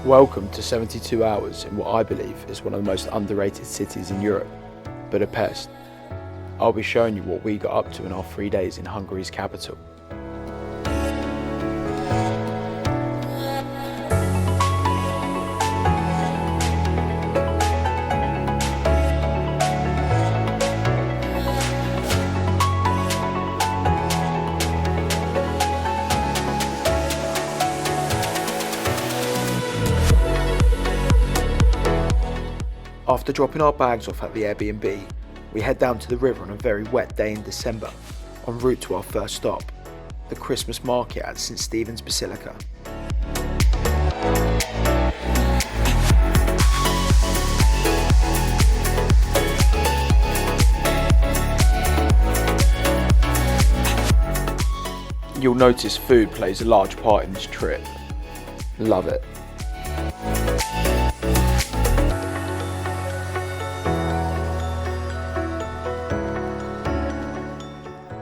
Welcome to 72 hours in what I believe is one of the most underrated cities in Europe, Budapest. I'll be showing you what we got up to in our 3 days in Hungary's capital. After dropping our bags off at the Airbnb, we head down to the river on a very wet day in December, en route to our first stop, the Christmas market at St. Stephen's Basilica. You'll notice food plays a large part in this trip. Love it.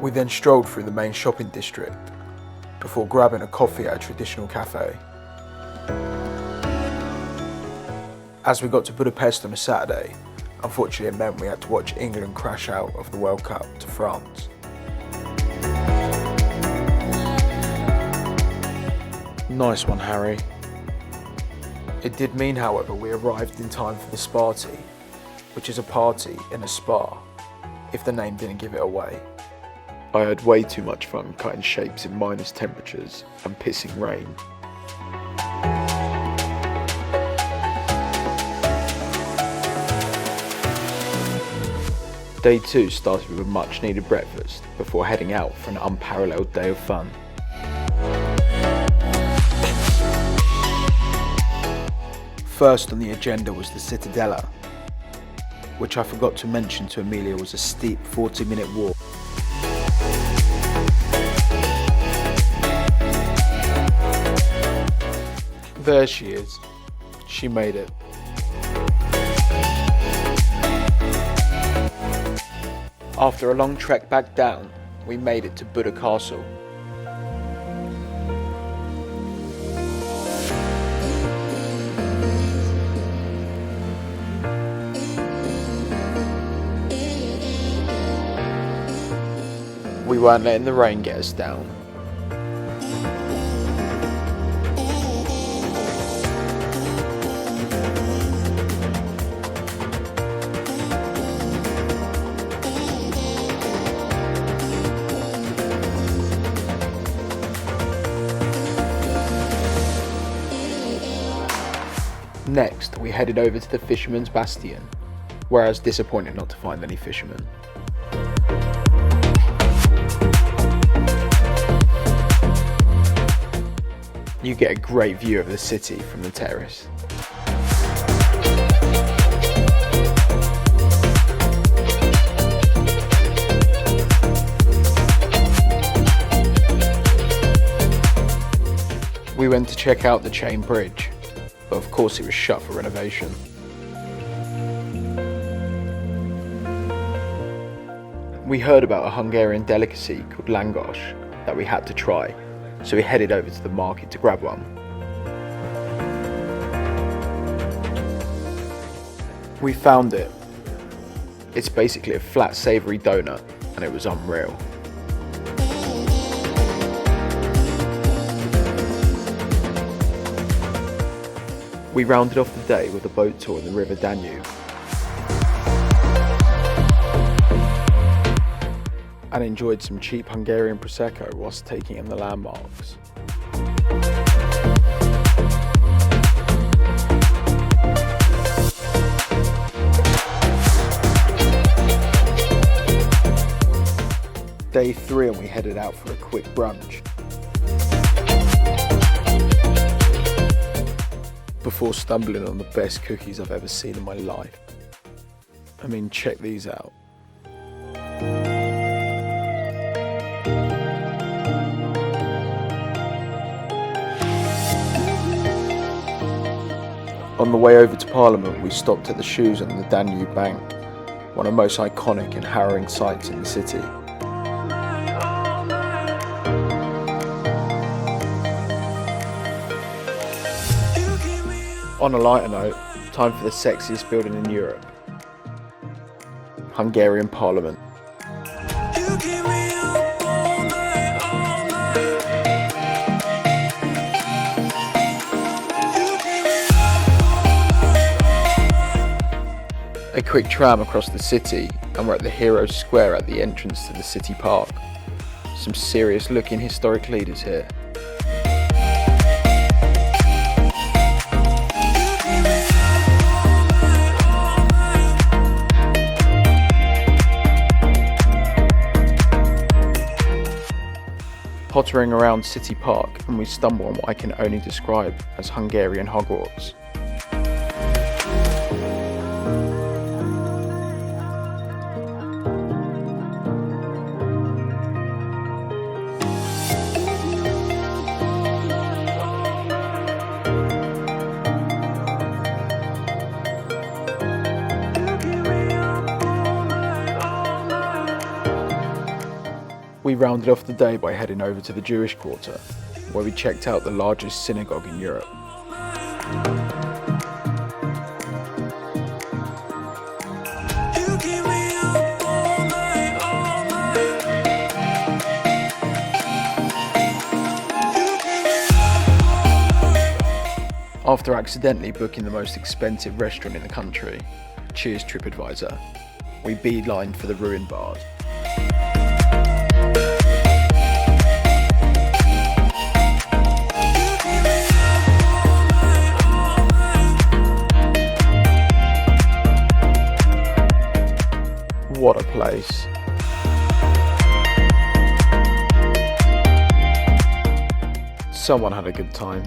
We then strolled through the main shopping district before grabbing a coffee at a traditional cafe. As we got to Budapest on a Saturday, unfortunately it meant we had to watch England crash out of the World Cup to France. Nice one, Harry. It did mean, however, we arrived in time for the SPARTY, which is a party in a spa, if the name didn't give it away. I had way too much fun cutting shapes in minus temperatures and pissing rain. Day 2 started with a much needed breakfast before heading out for an unparalleled day of fun. First on the agenda was the CITADELLA, which I forgot to mention to Amelia was a steep 40-minute walk. There she is. She made it. After a long trek back down, we made it to Buda Castle. We weren't letting the rain get us down. Next, we headed over to the Fisherman's Bastion, where I was disappointed not to find any fishermen. You get a great view of the city from the terrace. We went to check out the chain bridge, but of course it was shut for renovation. We heard about a Hungarian delicacy called langos that we had to try, so we headed over to the market to grab one. We found it. It's basically a flat savoury donut, and it was unreal. We rounded off the day with a boat tour in the river Danube and enjoyed some cheap Hungarian Prosecco whilst taking in the landmarks. Day 3 and we headed out for a quick brunch. Before stumbling on the best cookies I've ever seen in my life. I mean, check these out. On the way over to Parliament, we stopped at the shoes on the Danube bank, one of the most iconic and harrowing sights in the city. On a lighter note, time for the sexiest building in Europe. Hungarian Parliament. A quick tram across the city and we're at the Heroes Square at the entrance to the city park. Some serious looking historic leaders here. Pottering around City Park and we stumble on what I can only describe as Hungarian Hogwarts. We rounded off the day by heading over to the Jewish quarter, where we checked out the largest synagogue in Europe. After accidentally booking the most expensive restaurant in the country, cheers TripAdvisor, we beelined for the ruined bars. What a place. Someone had a good time.